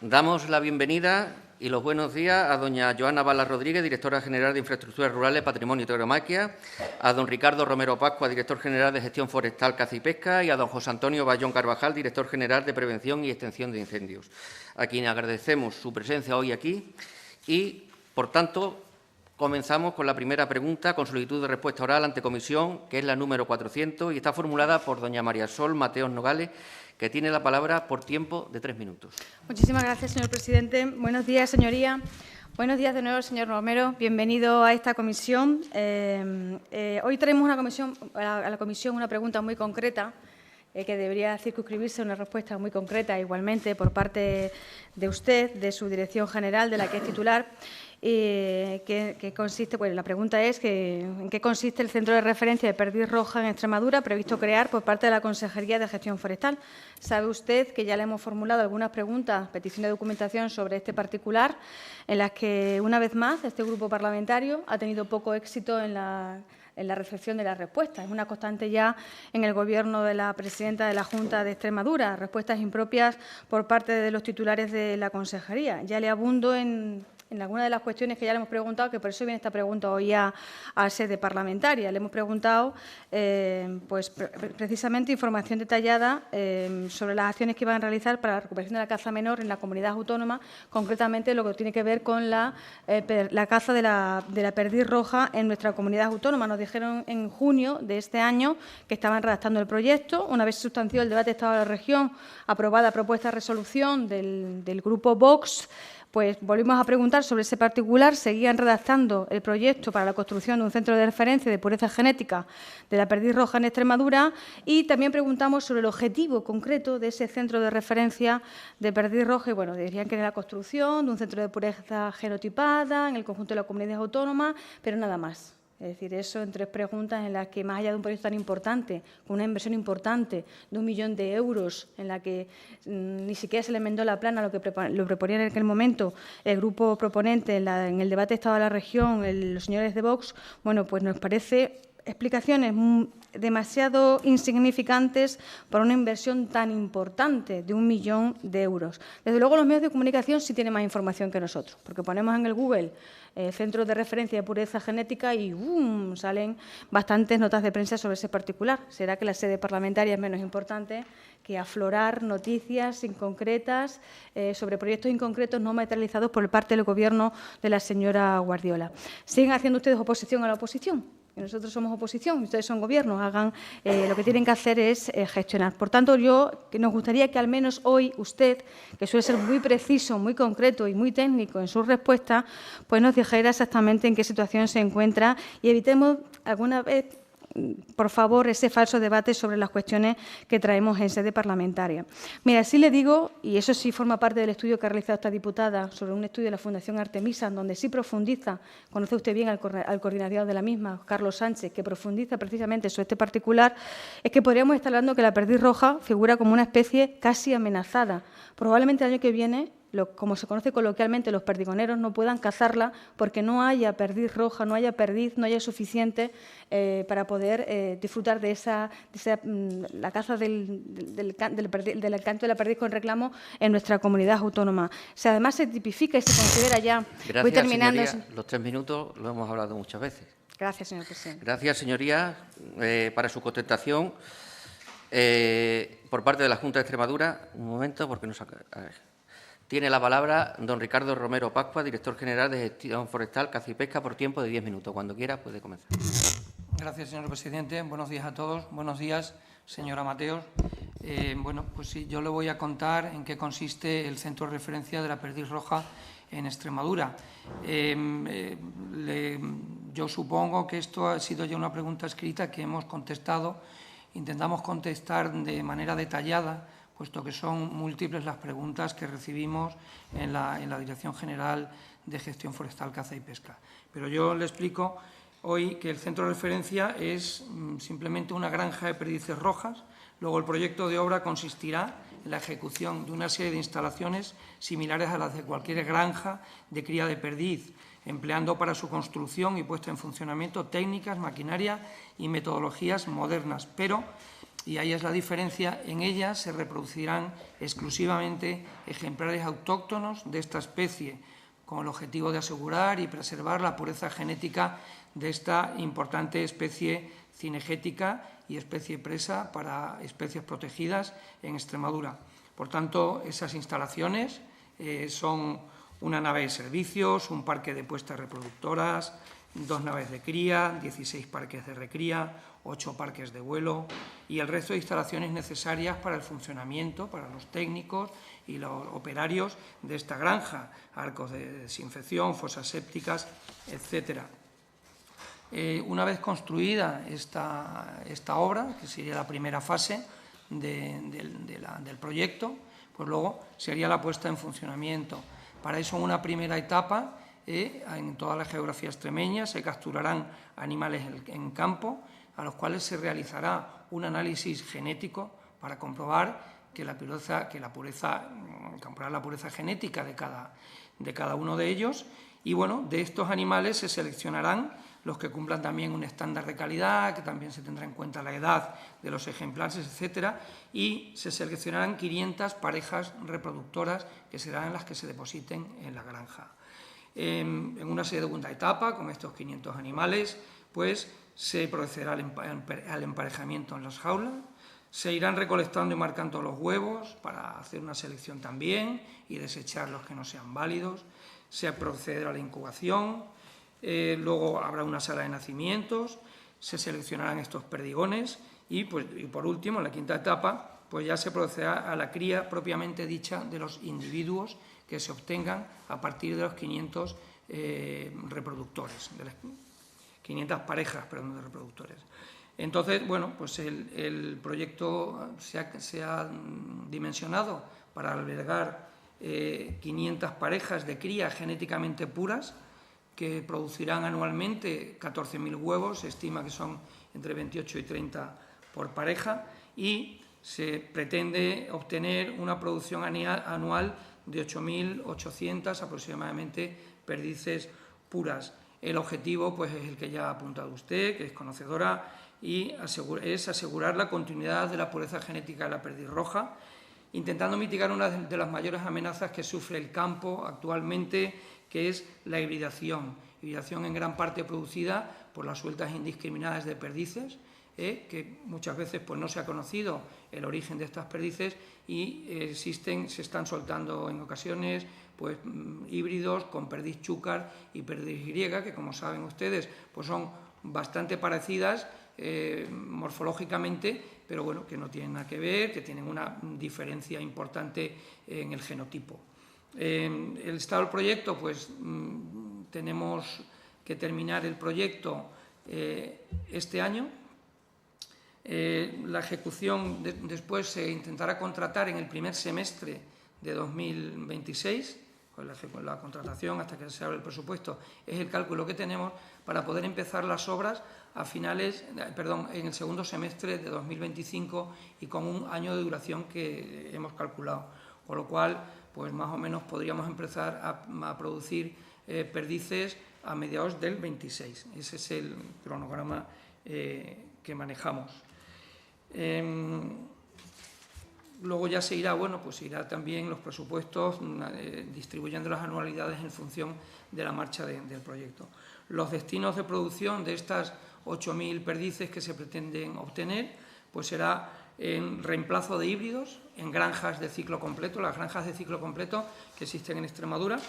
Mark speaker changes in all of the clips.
Speaker 1: Damos la bienvenida y los buenos días a doña Joana Bala Rodríguez, directora general de Infraestructuras Rurales, Patrimonio y Tauromaquia, a don Ricardo Romero Pascua, director general de Gestión Forestal, Caza y Pesca, y a don José Antonio Bayón Carvajal, director general de Prevención y Extinción de Incendios, a quienes agradecemos su presencia hoy aquí y, por tanto, comenzamos con la primera pregunta, con solicitud de respuesta oral ante comisión, que es la número 400, y está formulada por doña María Sol Mateos Nogales, que tiene la palabra por tiempo de 3 minutos. Muchísimas gracias, señor presidente. Buenos días, señoría. Buenos días de nuevo, señor Romero. Bienvenido a esta comisión. Hoy traemos a la comisión una pregunta muy concreta que debería circunscribirse a una respuesta muy concreta igualmente por parte de usted, de su dirección general, de la que es titular. Que consiste, bueno, la pregunta es en qué consiste el centro de referencia de perdiz roja en Extremadura previsto crear por parte de la Consejería de Gestión Forestal. Sabe usted que ya le hemos formulado algunas preguntas, petición de documentación sobre este particular, en las que, una vez más, este grupo parlamentario ha tenido poco éxito en la recepción de las respuestas. Es una constante ya en el Gobierno de la presidenta de la Junta de Extremadura, respuestas impropias por parte de los titulares de la Consejería. Ya le abundo en algunas de las cuestiones que ya le hemos preguntado, que por eso viene esta pregunta hoy a sede parlamentaria. Le hemos preguntado pues, precisamente información detallada sobre las acciones que iban a realizar para la recuperación de la caza menor en la comunidad autónoma, concretamente lo que tiene que ver con la caza de la perdiz roja en nuestra comunidad autónoma. Nos dijeron en junio de este año que estaban redactando el proyecto. Una vez sustanció el debate de Estado de la región, aprobada propuesta de resolución del Grupo Vox, pues volvimos a preguntar sobre ese particular, seguían redactando el proyecto para la construcción de un centro de referencia de pureza genética de la perdiz roja en Extremadura y también preguntamos sobre el objetivo concreto de ese centro de referencia de perdiz roja y, bueno, decían que era la construcción de un centro de pureza genotipada en el conjunto de la comunidad autónoma, pero nada más. Es decir, eso en 3 preguntas en las que, más allá de un proyecto tan importante, con una inversión importante de 1 millón de euros, en la que ni siquiera se le enmendó la plana, lo proponían en aquel momento el grupo proponente en el debate de Estado de la región, los señores de Vox, bueno, pues nos parece explicaciones demasiado insignificantes para una inversión tan importante de 1 millón de euros. Desde luego, los medios de comunicación sí tienen más información que nosotros, porque ponemos en el Google centros de referencia de pureza genética y salen bastantes notas de prensa sobre ese particular. ¿Será que la sede parlamentaria es menos importante que aflorar noticias inconcretas sobre proyectos inconcretos no materializados por parte del Gobierno de la señora Guardiola? ¿Siguen haciendo ustedes oposición a la oposición? Y nosotros somos oposición y ustedes son gobierno, hagan lo que tienen que hacer es gestionar. Por tanto, nos gustaría que al menos hoy usted, que suele ser muy preciso, muy concreto y muy técnico en sus respuestas, pues nos dijera exactamente en qué situación se encuentra y evitemos alguna vez, por favor, ese falso debate sobre las cuestiones que traemos en sede parlamentaria. Mira, sí le digo, y eso sí forma parte del estudio que ha realizado esta diputada sobre un estudio de la Fundación Artemisa, donde sí profundiza, conoce usted bien al coordinador de la misma, Carlos Sánchez, que profundiza precisamente sobre este particular, es que podríamos estar hablando que la perdiz roja figura como una especie casi amenazada. Probablemente el año que viene, como se conoce coloquialmente, los perdigoneros no puedan cazarla porque no haya perdiz roja, no haya perdiz, no haya suficiente para poder disfrutar de la caza del canto de la perdiz con reclamo en nuestra comunidad autónoma. O sea, además se tipifica y se considera ya...
Speaker 2: Gracias, voy terminando. Señoría. Los 3 minutos lo hemos hablado muchas veces.
Speaker 1: Gracias, señor presidente.
Speaker 2: Gracias, señoría, para su contestación. Por parte de la Junta de Extremadura, un momento, porque no saca... Tiene la palabra don Ricardo Romero Pascua, director general de Gestión Forestal, Caza y Pesca, por tiempo de 10 minutos. Cuando quiera, puede comenzar.
Speaker 3: Gracias, señor presidente. Buenos días a todos. Buenos días, señora Mateos. Bueno, pues sí, yo le voy a contar en qué consiste el centro de referencia de la perdiz roja en Extremadura. Yo supongo que esto ha sido ya una pregunta escrita que hemos contestado. Intentamos contestar de manera detallada, puesto que son múltiples las preguntas que recibimos en la Dirección General de Gestión Forestal, Caza y Pesca. Pero yo le explico hoy que el centro de referencia es simplemente una granja de perdices rojas. Luego, el proyecto de obra consistirá en la ejecución de una serie de instalaciones similares a las de cualquier granja de cría de perdiz, empleando para su construcción y puesta en funcionamiento técnicas, maquinaria y metodologías modernas, pero y ahí es la diferencia, en ella se reproducirán exclusivamente ejemplares autóctonos de esta especie, con el objetivo de asegurar y preservar la pureza genética de esta importante especie cinegética y especie presa para especies protegidas en Extremadura. Por tanto, esas instalaciones son una nave de servicios, un parque de puestas reproductoras, 2 naves de cría, 16 parques de recría, 8 parques de vuelo y el resto de instalaciones necesarias para el funcionamiento, para los técnicos y los operarios de esta granja, arcos de desinfección, fosas sépticas, etcétera. Una vez construida esta obra, que sería la primera fase del proyecto, pues luego sería la puesta en funcionamiento. Para eso, en una primera etapa, en toda la geografía extremeña se capturarán animales en campo, a los cuales se realizará un análisis genético para comprobar comprobar la pureza genética de cada uno de ellos. Y bueno, de estos animales se seleccionarán los que cumplan también un estándar de calidad, que también se tendrá en cuenta la edad de los ejemplares, etcétera, y se seleccionarán 500 parejas reproductoras que serán las que se depositen en la granja. En una segunda etapa, con estos 500 animales, pues se procederá al emparejamiento en las jaulas, se irán recolectando y marcando los huevos para hacer una selección también y desechar los que no sean válidos, se procederá a la incubación, luego habrá una sala de nacimientos, se seleccionarán estos perdigones y por último, en la quinta etapa, pues ya se procederá a la cría propiamente dicha de los individuos que se obtengan a partir de los 500 reproductores, de las 500 parejas, de reproductores. Entonces, bueno, pues el proyecto se ha dimensionado para albergar 500 parejas de cría genéticamente puras que producirán anualmente 14.000 huevos, se estima que son entre 28 y 30 por pareja, y se pretende obtener una producción anual de 8.800 aproximadamente perdices puras. El objetivo pues, es el que ya ha apuntado usted, que es conocedora, y es asegurar la continuidad de la pureza genética de la perdiz roja, intentando mitigar una de las mayores amenazas que sufre el campo actualmente, que es la hibridación en gran parte producida por las sueltas indiscriminadas de perdices, que muchas veces pues, no se ha conocido el origen de estas perdices y se están soltando en ocasiones pues, híbridos con perdiz chúcar y perdiz griega, que como saben ustedes pues, son bastante parecidas morfológicamente, pero bueno, que no tienen nada que ver, que tienen una diferencia importante en el genotipo. El estado del proyecto, pues tenemos que terminar el proyecto este año. La ejecución después se intentará contratar en el primer semestre de 2026, con la contratación hasta que se abra el presupuesto, es el cálculo que tenemos para poder empezar las obras en el segundo semestre de 2025 y con un año de duración que hemos calculado, con lo cual pues más o menos podríamos empezar a producir perdices a mediados del 26. Ese es el cronograma que manejamos. Luego ya se irá, pues irá también los presupuestos distribuyendo las anualidades en función de la marcha del proyecto. Los destinos de producción de estas 8.000 perdices que se pretenden obtener, pues será en reemplazo de híbridos, en granjas de ciclo completo. Las granjas de ciclo completo que existen en Extremadura,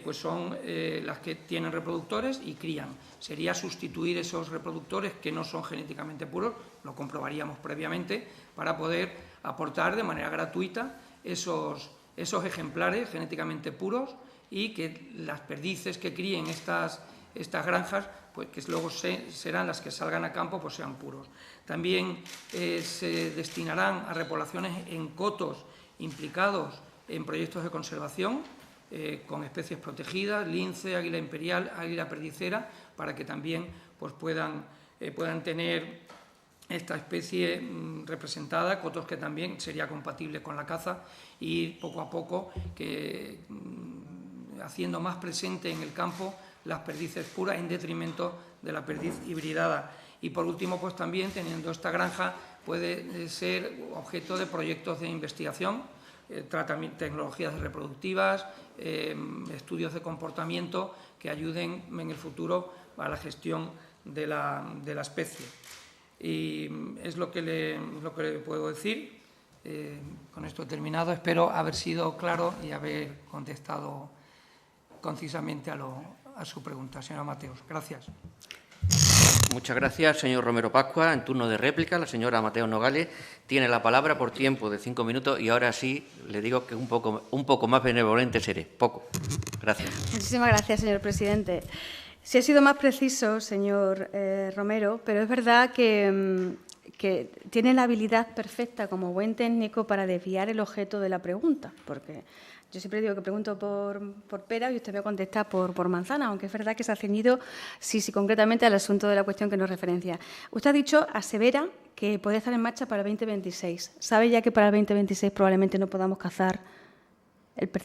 Speaker 3: pues son las que tienen reproductores y crían. Sería sustituir esos reproductores que no son genéticamente puros, lo comprobaríamos previamente, para poder aportar de manera gratuita esos ejemplares genéticamente puros y que las perdices que críen estas granjas, pues que luego serán las que salgan a campo, pues sean puros. También se destinarán a repoblaciones en cotos implicados en proyectos de conservación con especies protegidas, lince, águila imperial, águila perdicera, para que también pues, puedan tener esta especie representada, cotos que también sería compatible con la caza, y poco a poco haciendo más presente en el campo las perdices puras en detrimento de la perdiz hibridada. Y por último, pues también teniendo esta granja, puede ser objeto de proyectos de investigación, tecnologías reproductivas, estudios de comportamiento que ayuden en el futuro a la gestión de la especie. Y es lo que le puedo decir. Con esto he terminado. Espero haber sido claro y haber contestado concisamente a su pregunta, señora Mateos. Gracias.
Speaker 1: Muchas gracias, señor Romero Pascua. En turno de réplica, la señora Mateos Nogales tiene la palabra por tiempo de 5 minutos y ahora sí le digo que un poco más benevolente seré. Poco. Gracias.
Speaker 4: Muchísimas gracias, señor presidente. Sí ha sido más preciso, señor Romero, pero es verdad que tiene la habilidad perfecta como buen técnico para desviar el objeto de la pregunta, porque yo siempre digo que pregunto por pera y usted me contesta por manzana, aunque es verdad que se ha ceñido, sí, concretamente al asunto de la cuestión que nos referencia. Usted ha dicho, asevera, que puede estar en marcha para el 2026. ¿Sabe ya que para el 2026 probablemente no podamos cazar,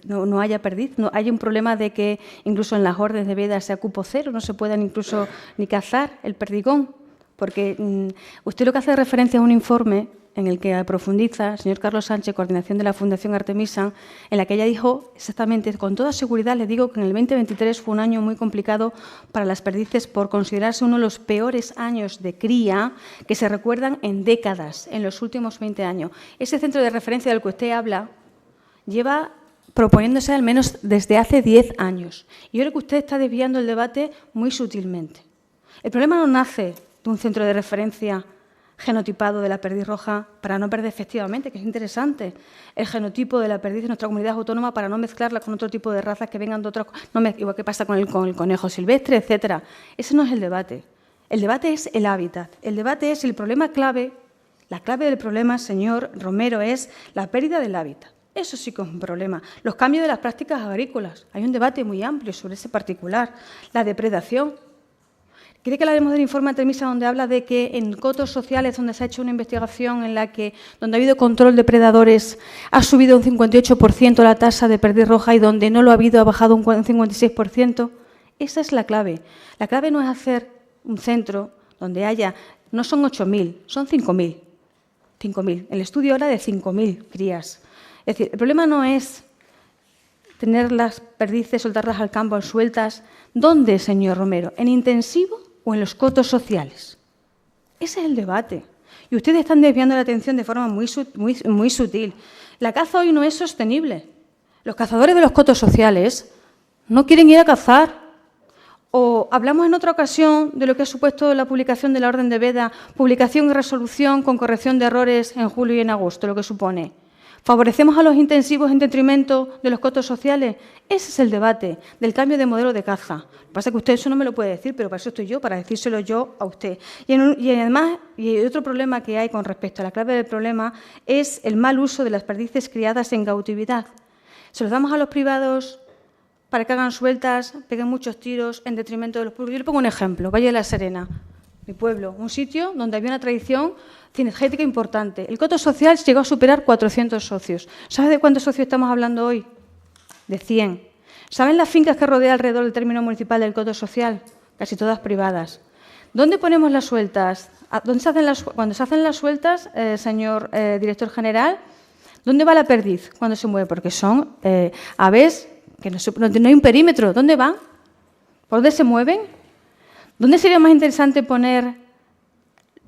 Speaker 4: no haya perdiz? No, hay un problema de que incluso en las órdenes de veda sea cupo cero, no se puedan incluso ni cazar el perdigón, porque usted lo que hace referencia a un informe en el que profundiza el señor Carlos Sánchez, coordinación de la Fundación Artemisa, en la que ella dijo exactamente, con toda seguridad, le digo que en el 2023 fue un año muy complicado para las perdices por considerarse uno de los peores años de cría que se recuerdan en décadas, en los últimos 20 años. Ese centro de referencia del que usted habla lleva proponiéndose al menos desde hace 10 años. Y yo creo que usted está desviando el debate muy sutilmente. El problema no nace de un centro de referencia genotipado de la perdiz roja para no perder efectivamente, que es interesante, el genotipo de la perdiz de nuestra comunidad autónoma para no mezclarla con otro tipo de razas que vengan de otras, igual que pasa con el conejo silvestre, etcétera. Ese no es el debate. El debate es el hábitat. El debate es el problema clave. La clave del problema, señor Romero, es la pérdida del hábitat. Eso sí que es un problema. Los cambios de las prácticas agrícolas. Hay un debate muy amplio sobre ese particular. La depredación. ¿Quiere que hablaremos del informe Artemisa donde habla de que en cotos sociales donde se ha hecho una investigación en la que donde ha habido control de predadores ha subido un 58% la tasa de perdiz roja y donde no lo ha habido ha bajado un 56%? Esa es la clave. La clave no es hacer un centro donde haya, no son 8.000, son 5.000. 5.000. El estudio ahora de 5.000 crías. Es decir, el problema no es tener las perdices, soltarlas al campo, sueltas. ¿Dónde, señor Romero? ¿En intensivo o en los cotos sociales? Ese es el debate. Y ustedes están desviando la atención de forma muy sutil. La caza hoy no es sostenible. Los cazadores de los cotos sociales no quieren ir a cazar. O hablamos en otra ocasión de lo que ha supuesto la publicación de la Orden de Veda, publicación y resolución con corrección de errores en julio y en agosto, lo que supone. ¿Favorecemos a los intensivos en detrimento de los cotos sociales? Ese es el debate del cambio de modelo de caza. Lo que pasa es que usted eso no me lo puede decir, pero para eso estoy yo, para decírselo yo a usted. Y además, y otro problema que hay con respecto a la clave del problema es el mal uso de las perdices criadas en cautividad. Se los damos a los privados para que hagan sueltas, peguen muchos tiros en detrimento de los públicos. Yo le pongo un ejemplo, Valle de la Serena, mi pueblo, un sitio donde había una tradición cinegética importante. El coto social llegó a superar 400 socios. ¿Sabe de cuántos socios estamos hablando hoy? De 100. ¿Saben las fincas que rodean alrededor del término municipal del coto social? Casi todas privadas. ¿Dónde ponemos las sueltas? Cuando se hacen las sueltas, señor director general, ¿dónde va la perdiz cuando se mueve? Porque son aves que no hay un perímetro. ¿Dónde van? ¿Por dónde se mueven? ¿Dónde sería más interesante poner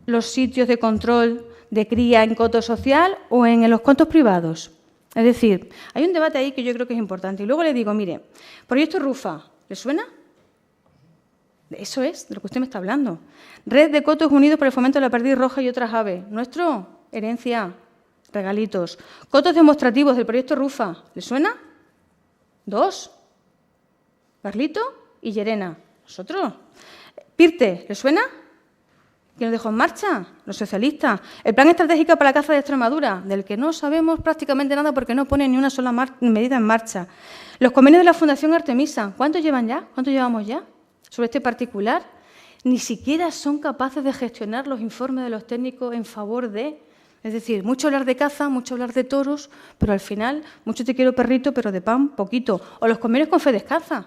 Speaker 4: los sitios de control de cría en coto social o en los cotos privados? Es decir, hay un debate ahí que yo creo que es importante. Y luego le digo, mire, proyecto RUFA, ¿le suena? Eso es de lo que usted me está hablando. Red de cotos unidos por el fomento de la perdiz roja y otras aves. Nuestro, herencia, regalitos. Cotos demostrativos del proyecto RUFA, ¿le suena? 2. Carlito y Llerena. Nosotros. Pirte, ¿le suena? ¿Quién lo dejó en marcha? Los socialistas. El Plan Estratégico para la Caza de Extremadura, del que no sabemos prácticamente nada porque no pone ni una sola medida en marcha. Los convenios de la Fundación Artemisa, ¿cuántos llevan ya? ¿Cuántos llevamos ya sobre este particular? Ni siquiera son capaces de gestionar los informes de los técnicos en favor de... Es decir, mucho hablar de caza, mucho hablar de toros, pero al final, mucho te quiero perrito, pero de pan, poquito. O los convenios con Fedescaza.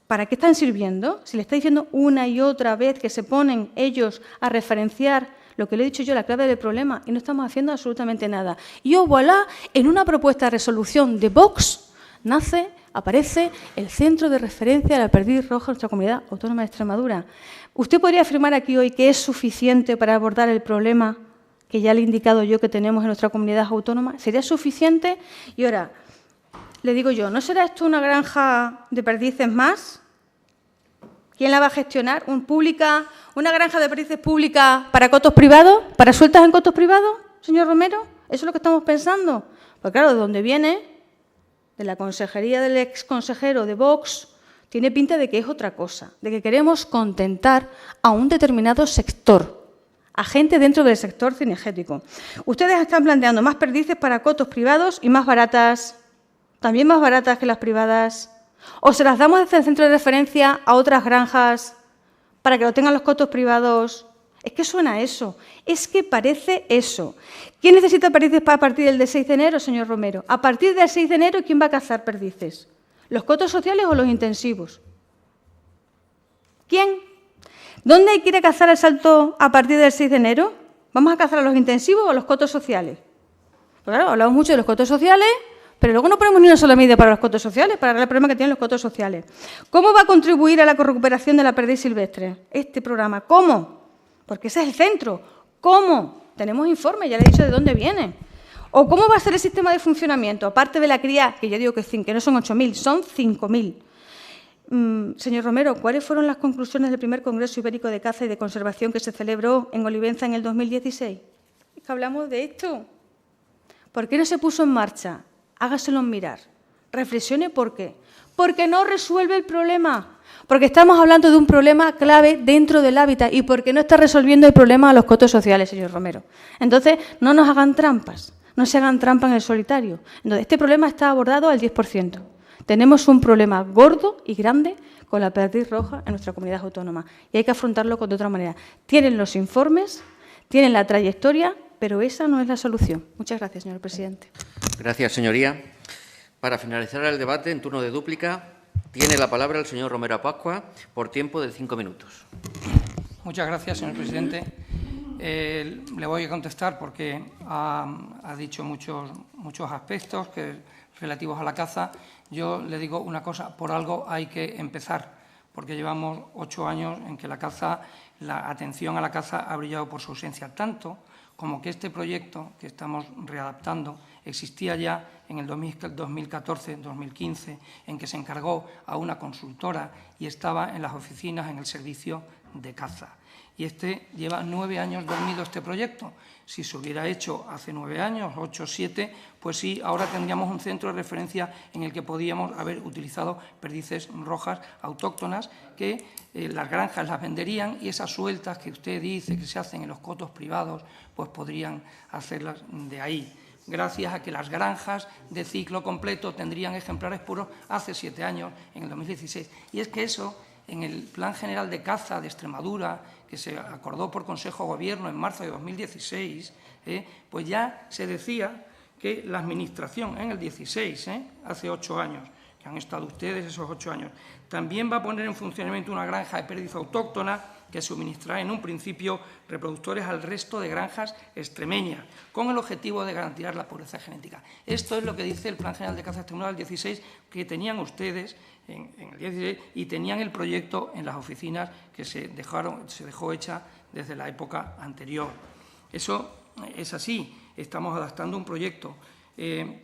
Speaker 4: ¿Para qué están sirviendo? Si le está diciendo una y otra vez que se ponen ellos a referenciar lo que le he dicho yo, la clave del problema, y no estamos haciendo absolutamente nada. Y voilà, en una propuesta de resolución de Vox aparece el Centro de Referencia de la Perdiz Roja en nuestra Comunidad Autónoma de Extremadura. ¿Usted podría afirmar aquí hoy que es suficiente para abordar el problema que ya le he indicado yo que tenemos en nuestra comunidad autónoma? ¿Sería suficiente? Y ahora, le digo yo, ¿no será esto una granja de perdices más? ¿Quién la va a gestionar? ¿Una granja de perdices pública para cotos privados? ¿Para sueltas en cotos privados, señor Romero? ¿Eso es lo que estamos pensando? Pues claro, de dónde viene, de la consejería del exconsejero de Vox, tiene pinta de que es otra cosa, de que queremos contentar a un determinado sector, a gente dentro del sector cinegético. Ustedes están planteando más perdices para cotos privados y más baratas, también más baratas que las privadas. ¿O se las damos desde el centro de referencia a otras granjas para que lo tengan los cotos privados? Es que suena a eso, es que parece eso. ¿Quién necesita perdices para partir del 6 de enero, señor Romero? A partir del 6 de enero, ¿quién va a cazar perdices? ¿Los cotos sociales o los intensivos? ¿Quién? ¿Dónde hay que ir a cazar el salto a partir del 6 de enero? ¿Vamos a cazar a los intensivos o a los cotos sociales? Pues claro, hablamos mucho de los cotos sociales, pero luego no ponemos ni una sola medida para los cotos sociales, para arreglar el problema que tienen los cotos sociales. ¿Cómo va a contribuir a la recuperación de la perdiz silvestre este programa? ¿Cómo? Porque ese es el centro. ¿Cómo? Tenemos informes, ya le he dicho de dónde viene. ¿O cómo va a ser el sistema de funcionamiento? Aparte de la cría, que yo digo que no son 8.000, son 5.000. Señor Romero, ¿cuáles fueron las conclusiones del primer Congreso Ibérico de Caza y de Conservación que se celebró en Olivenza en el 2016? Es que hablamos de esto. ¿Por qué no se puso en marcha? Hágaselo mirar. Reflexione por qué. Porque no resuelve el problema. Porque estamos hablando de un problema clave dentro del hábitat y porque no está resolviendo el problema a los cotos sociales, señor Romero. Entonces, no nos hagan trampas. No se hagan trampa en el solitario. Entonces, este problema está abordado al 10%. Tenemos un problema gordo y grande con la perdiz roja en nuestra comunidad autónoma y hay que afrontarlo de otra manera. Tienen los informes, tienen la trayectoria, pero esa no es la solución. Muchas gracias, señor presidente.
Speaker 1: Gracias, señoría. Para finalizar el debate, en turno de dúplica, tiene la palabra el señor Romero Pascua por tiempo de 5 minutos.
Speaker 3: Muchas gracias, señor presidente. Le voy a contestar porque ha dicho muchos aspectos relativos a la caza. Yo le digo una cosa, por algo hay que empezar, porque llevamos 8 años en que la atención a la caza ha brillado por su ausencia, tanto como que este proyecto que estamos readaptando existía ya en el 2014-2015, en que se encargó a una consultora y estaba en las oficinas en el servicio de caza. Y lleva 9 años dormido este proyecto. Si se hubiera hecho hace 9 años, 8 o 7, pues sí, ahora tendríamos un centro de referencia en el que podíamos haber utilizado perdices rojas autóctonas que las granjas las venderían y esas sueltas que usted dice que se hacen en los cotos privados, pues podrían hacerlas de ahí. Gracias a que las granjas de ciclo completo tendrían ejemplares puros hace 7 años, en el 2016. Y es que eso, en el Plan General de Caza de Extremadura, que se acordó por Consejo de Gobierno en marzo de 2016, pues ya se decía que la Administración en el 16, hace 8 años, que han estado ustedes esos 8 años, también va a poner en funcionamiento una granja de perdiz autóctona que suministrará en un principio reproductores al resto de granjas extremeñas, con el objetivo de garantizar la pureza genética. Esto es lo que dice el Plan General de Caza Extremadura del 16, que tenían ustedes en el 16 y tenían el proyecto en las oficinas que se dejó hecha desde la época anterior. Eso es así, estamos adaptando un proyecto.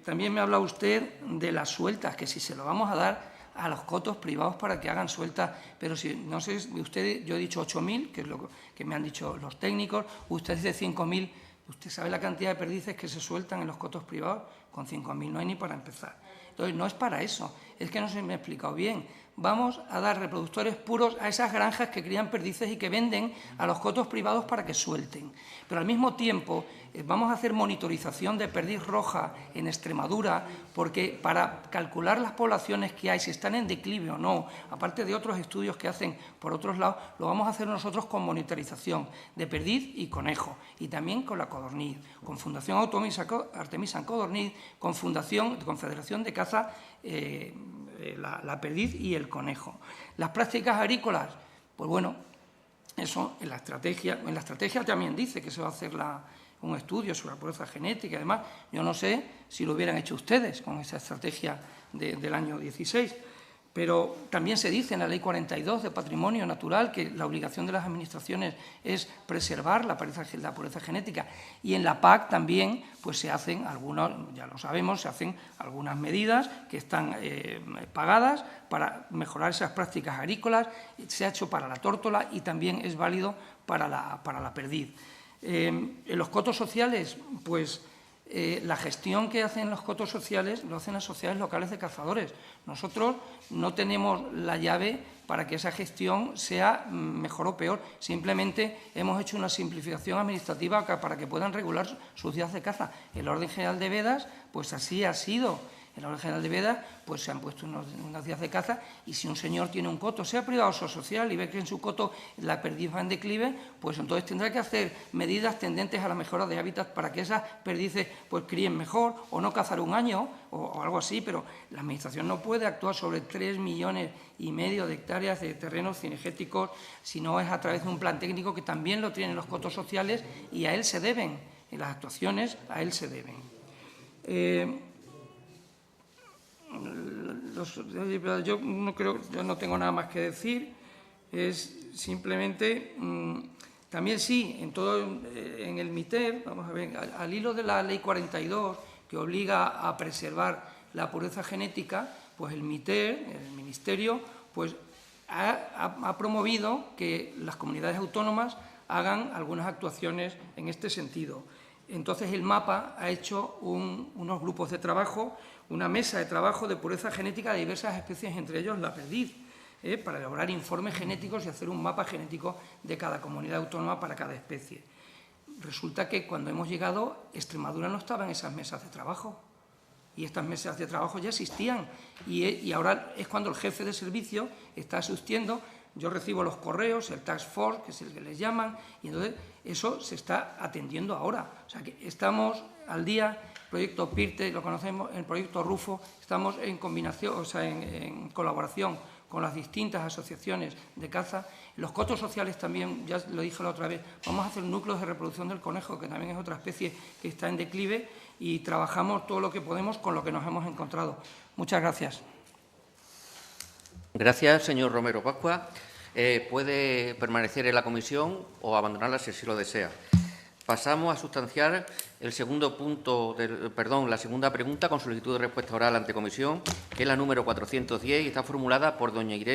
Speaker 3: También me habla usted de las sueltas, que si se lo vamos a dar a los cotos privados para que hagan sueltas, pero si no sé, usted, yo he dicho 8.000, que es lo que me han dicho los técnicos, usted dice 5.000, ¿usted sabe la cantidad de perdices que se sueltan en los cotos privados? Con 5.000 no hay ni para empezar. Entonces, no es para eso, es que no se me ha explicado bien. Vamos a dar reproductores puros a esas granjas que crían perdices y que venden a los cotos privados para que suelten. Pero al mismo tiempo vamos a hacer monitorización de perdiz roja en Extremadura, porque para calcular las poblaciones que hay, si están en declive o no, aparte de otros estudios que hacen por otros lados, lo vamos a hacer nosotros con monitorización de perdiz y conejo, y también con la codorniz, con Fundación Artemisa Codorniz, con Confederación de Caza, la perdiz y el conejo. Las prácticas agrícolas, pues bueno, eso en la estrategia también dice que se va a hacer un estudio sobre la pobreza genética y además yo no sé si lo hubieran hecho ustedes con esa estrategia del año 16. Pero también se dice en la Ley 42 de Patrimonio Natural que la obligación de las administraciones es preservar la pobreza genética. Y en la PAC también pues se hacen algunos, ya lo sabemos, se hacen algunas medidas que están pagadas para mejorar esas prácticas agrícolas. Se ha hecho para la tórtola y también es válido para la perdiz. En los cotos sociales, pues la gestión que hacen los cotos sociales lo hacen las sociedades locales de cazadores. Nosotros no tenemos la llave para que esa gestión sea mejor o peor. Simplemente hemos hecho una simplificación administrativa para que puedan regular sus días de caza. El Orden General de Vedas, pues así ha sido. En la Orden General de Vedas pues se han puesto unos días de caza y si un señor tiene un coto, sea privado o social, y ve que en su coto la perdiz va en declive, pues entonces tendrá que hacer medidas tendentes a la mejora de hábitat para que esas perdices pues críen mejor o no cazar un año o algo así, pero la Administración no puede actuar sobre 3,5 millones de hectáreas de terrenos cinegéticos si no es a través de un plan técnico que también lo tienen los cotos sociales y a él se deben, en las actuaciones a él se deben. Yo no tengo nada más que decir, es simplemente, también sí, en el MITER, vamos a ver, al hilo de la Ley 42, que obliga a preservar la pureza genética, pues el MITER, el Ministerio, pues ha promovido que las comunidades autónomas hagan algunas actuaciones en este sentido. Entonces el MAPA ha hecho unos grupos de trabajo, una mesa de trabajo de pureza genética de diversas especies, entre ellos la perdiz, para elaborar informes genéticos y hacer un mapa genético de cada comunidad autónoma para cada especie. Resulta que cuando hemos llegado, Extremadura no estaba en esas mesas de trabajo y estas mesas de trabajo ya existían y ahora es cuando el jefe de servicio está asistiendo. Yo recibo los correos, el Task Force, que es el que les llaman, y entonces eso se está atendiendo ahora. O sea que estamos al día, el proyecto PIRTE, lo conocemos, el proyecto RUFO, estamos en combinación, o sea, en colaboración con las distintas asociaciones de caza. Los cotos sociales también, ya lo dije la otra vez, vamos a hacer núcleos de reproducción del conejo, que también es otra especie que está en declive, y trabajamos todo lo que podemos con lo que nos hemos encontrado. Muchas gracias.
Speaker 1: Gracias, señor Romero Pascua. Puede permanecer en la comisión o abandonarla si así lo desea. Pasamos a sustanciar el segundo punto, la segunda pregunta con solicitud de respuesta oral ante comisión, que es la número 410 y está formulada por doña Irene